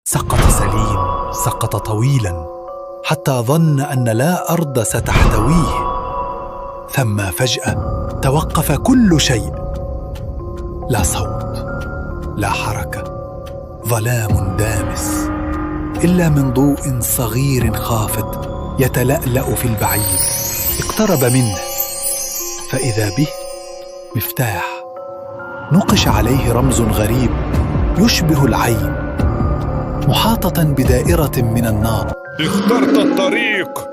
سقط سليم، سقط طويلا حتى ظن أن لا أرض ستحتويه. ثم فجأة توقف كل شيء، لا صوت، لا حركة، ظلام دامس، إلا من ضوء صغير خافت يتلألأ في البعيد. اقترب منه فإذا به مفتاح نقش عليه رمز غريب يشبه العين، محاطة بدائرة من النار. اخترت الطريق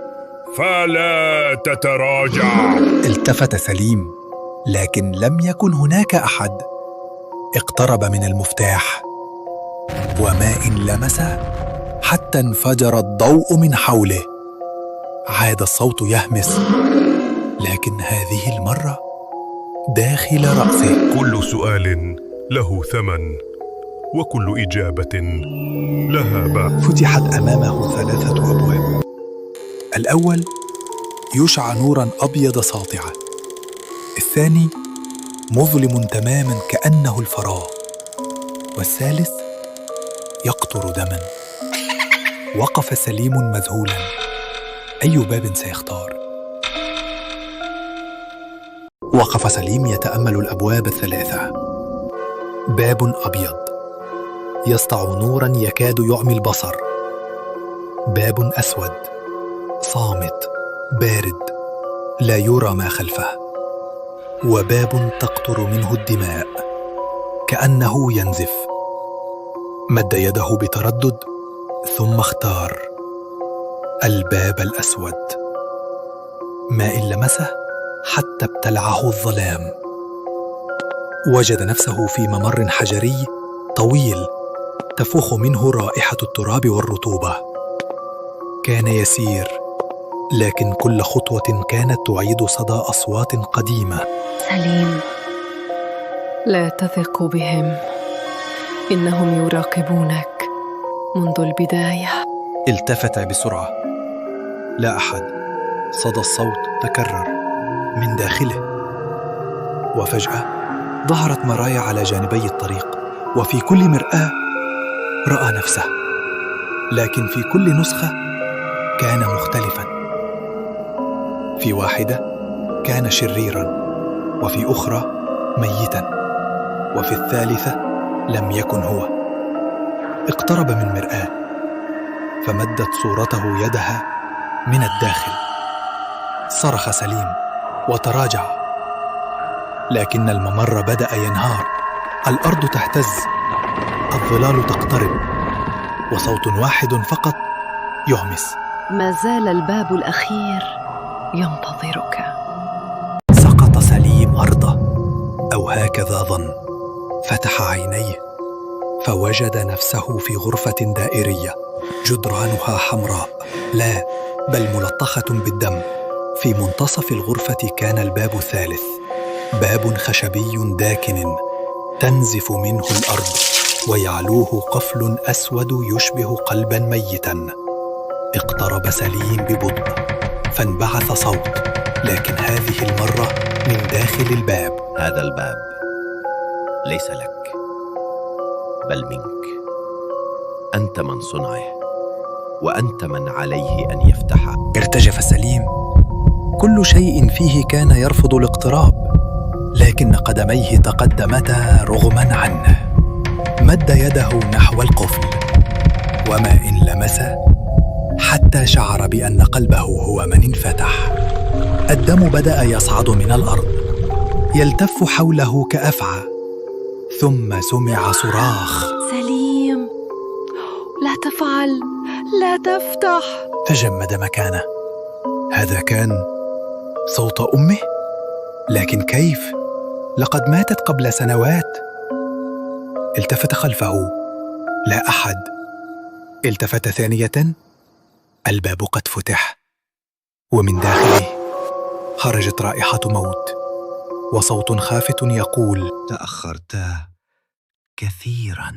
فلا تتراجع. التفت سليم لكن لم يكن هناك أحد. اقترب من المفتاح وما إن لمسه حتى انفجر الضوء من حوله. عاد الصوت يهمس، لكن هذه المرة داخل رأسه. كل سؤال له ثمن، وكل إجابة لها باب. فتحت أمامه 3 أبواب. الأول يشع نوراً أبيض ساطع، الثاني مظلم تماماً كأنه الفراغ، والثالث يقطر دماً. وقف سليم مذهولاً، أي باب سيختار؟ وقف سليم يتأمل الأبواب ال3. باب أبيض يسطع نوراً يكاد يعمي البصر، باب أسود صامت بارد لا يرى ما خلفه، وباب تقطر منه الدماء كأنه ينزف. مد يده بتردد ثم اختار الباب الأسود. ما إن لمسه حتى ابتلعه الظلام. وجد نفسه في ممر حجري طويل تفوح منه رائحة التراب والرطوبة. كان يسير، لكن كل خطوة كانت تعيد صدى أصوات قديمة. سليم، لا تثق بهم، إنهم يراقبونك منذ البداية. التفت بسرعة، لا أحد. صدى الصوت تكرر من داخله، وفجأة ظهرت مرايا على جانبي الطريق، وفي كل مرآة رأى نفسه، لكن في كل نسخة كان مختلفاً. في واحدة كان شريراً، وفي أخرى ميتاً، وفي الثالثة لم يكن هو. اقترب من مرآة فمدت صورته يدها من الداخل. صرخ سليم وتراجع، لكن الممر بدأ ينهار. الأرض تهتز، الظلال تقترب، وصوت واحد فقط يهمس: ما زال الباب الأخير ينتظرك. سقط سليم أرضه، أو هكذا ظن. فتح عينيه فوجد نفسه في غرفة دائرية جدرانها حمراء، لا بل ملطخة بالدم. في منتصف الغرفة كان الباب الثالث، باب خشبي داكن تنزف منه الأرض، ويعلوه قفل أسود يشبه قلباً ميتاً. اقترب سليم ببطء فانبعث صوت، لكن هذه المرة من داخل الباب: هذا الباب ليس لك بل منك، أنت من صنعه وأنت من عليه أن يفتحه. ارتجف سليم، كل شيء فيه كان يرفض الاقتراب، لكن قدميه تقدمتا رغما عنه. مد يده نحو القفل، وما إن لمسه حتى شعر بأن قلبه هو من انفتح. الدم بدأ يصعد من الأرض، يلتف حوله كأفعى، ثم سمع صراخ: سليم، لا تفعل، لا تفتح. تجمد مكانه. هذا كان صوت أمه، لكن كيف؟ لقد ماتت قبل سنوات. التفت خلفه، لا أحد. التفت ثانية، الباب قد فتح، ومن داخله خرجت رائحة موت، وصوت خافت يقول: تأخرت كثيراً.